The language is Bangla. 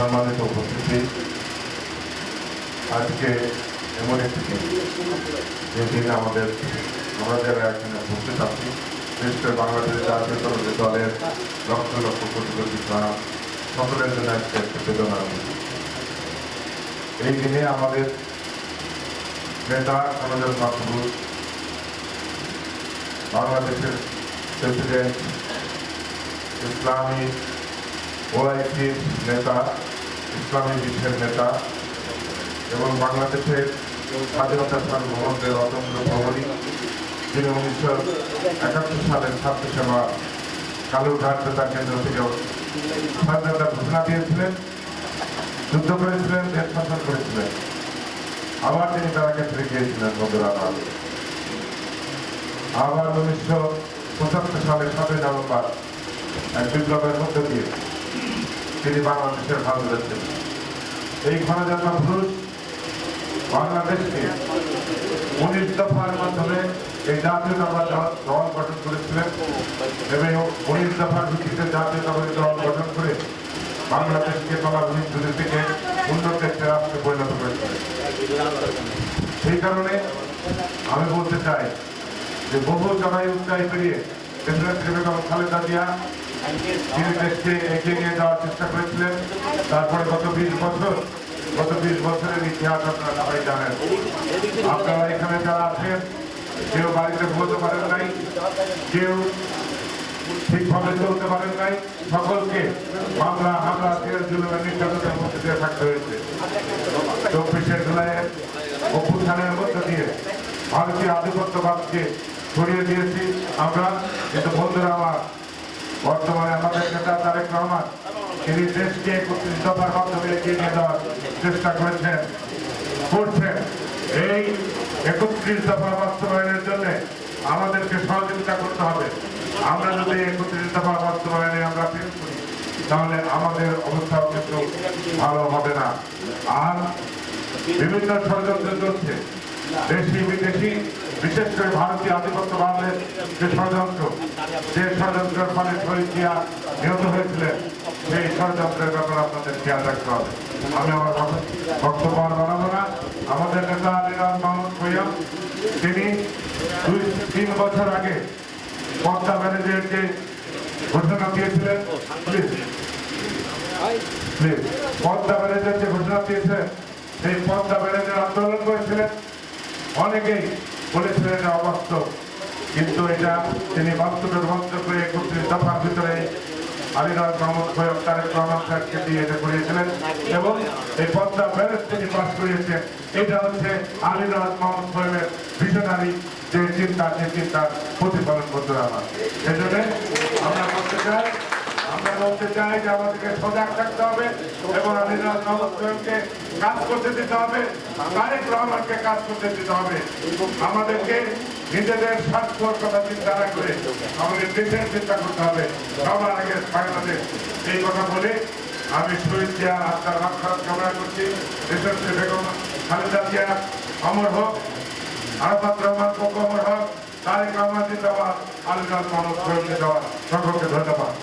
সম্মানিত উপস্থিতি, আজকে এমন একটি দিন যে দিনে আমরা যারা এখানে উপস্থিত আছি, বিশেষ করে বাংলাদেশের জাতীয়তাবাদী দলের লক্ষ লক্ষ কোটি কোটি প্রাণ সকলের জন্য আজকে একটা বেদনার দিন। এই দিনে আমাদের নেতা আমাদের মাহবুব, বাংলাদেশের প্রেসিডেন্ট, ইসলামী ওআইসির নেতা, ইসলামী বিশ্বের নেতা এবং বাংলাদেশের স্বাধীনতা সার্বভৌমত্বের অতন্ত্র প্রহরী, যিনি 1971 সালের ছাত্র সেবা কালুরঘাট নেতা কেন্দ্র থেকে স্বাধীনতার ঘোষণা দিয়েছিলেন, যুদ্ধ করেছিলেন, দেশ শাসন করেছিলেন, আবার তিনি তারাকে ফিরে গিয়েছিলেন বন্ধুরা। আবার 1975 সালের 7 নভেম্বর এক বিপ্লবের মধ্য দিয়ে তিনি বাংলাদেশের হাল ধরেছেন। এই গণজাগরণ পুরুষ বাংলাদেশকে 19 দফার মাধ্যমে এই জাতীয়তাবাদী দল গঠন করেছিলেন এবং 19 দফার ভিত্তিতে জাতীয়তাবাদী দল গঠন করে বাংলাদেশকে তলাবিহীন যুদ্ধ থেকে উন্নত একটি রাষ্ট্রে পরিণত করেছিলেন। সেই কারণে আমি বলতে চাই যে বহু চড়াই উচ্চাই পেরিয়ে বেগম খালেদা জিয়া তিনি দেশকে এগিয়ে নিয়ে যাওয়ার চেষ্টা করেছিলেন। তারপরে গত 20 বছরের ইতিহাস আপনারা সবাই জানেন। আপনারা এখানে যারা আছেন, কেউ বাড়িতে বলতে পারেন নাই, কেউ ঠিকভাবে চলতে পারেন নাই, সকলকে মামলা হামলা জুলুমের নির্যাতনের মধ্যে দিয়ে থাকতে হয়েছে। 24 জুলাইয়ের অভ্যুত্থানের মধ্য দিয়ে ভারতীয় আধিপত্যবাদকে ছড়িয়ে দিয়েছি আমরা। কিন্তু বন্ধুরা আমার, বর্তমানে আমাদের নেতা তারেক রহমান তিনি দেশকে 31 দফার মাধ্যমে এগিয়ে নিয়ে যাওয়ার চেষ্টা করছেন। এই 31 দফা বাস্তবায়নের জন্য আমাদেরকে সহযোগিতা করতে হবে। আমরা যদি 31 দফা বাস্তবায়নে আমরা ফেল করি, তাহলে আমাদের অবস্থাও কিন্তু ভালো হবে না। আর বিভিন্ন ষড়যন্ত্র চলছে, দেশি বিদেশি, বিশেষ করে ভারতীয় আধিপত্যবাদের যে ষড়যন্ত্রের ফলে শহীদ জিয়া নিহত হয়েছিলেন, সেই ষড়যন্ত্রের ব্যাপারে আপনাদের খেয়াল রাখতে হবে। আমি আমার বক্তব্য বানাবো না। আমাদের নেতা আলিরাজ মাহমুদ খৈয়াম তিনি 2-3 বছর আগে পদ্মা ব্যারেজের যে ঘোষণা দিয়েছিলেন, পদ্মা ব্যারেজের যে ঘোষণা দিয়েছিলেন, সেই পদ্মা ব্যারেজের আন্দোলন করেছিলেন। অনেকেই বলেছিলেন এটা অবাস্তব, কিন্তু এটা তিনি বাস্তবের মঞ্চ করে 31 দফার ভিতরে আলিরাজ মাহমুদ খৈয়াম তারেক রহমান সাহেবকে দিয়ে এটা করিয়েছিলেন এবং এই পদ্মা ব্যারেজ তিনি পাস করিয়েছেন। এটা হচ্ছে আলিরাজ মাহমুদ খৈয়ামের ভিশনারি যে চিন্তার প্রতিফলন করতে আমার। সেজন্য আমরা বলতে চাই যে আমাদেরকে সজাগ থাকতে হবে এবং আলিরাজ মাহমুদ খৈয়ামকে কাজ করতে দিতে হবে, তারেক রহমানকে কাজ করতে দিতে হবে। আমাদেরকে নিজেদের স্বার্থর কথা চিন্তা না করে আমাদের দেশের চিন্তা করতে হবে সবার আগে বাংলাদেশ। এই কথা বলে আমি শহীদ জিয়া আত্মার মাগফিরাত কামনা করছি। দেশনেত্রী বেগম খালেদা জিয়া অমর হোক, আরাফাত রহমান অমর হোক, তারেক রহমান জিন্দাবাদ, আলিরাজ মাহমুদ খৈয়াম জিন্দাবাদ। সকলকে ধন্যবাদ।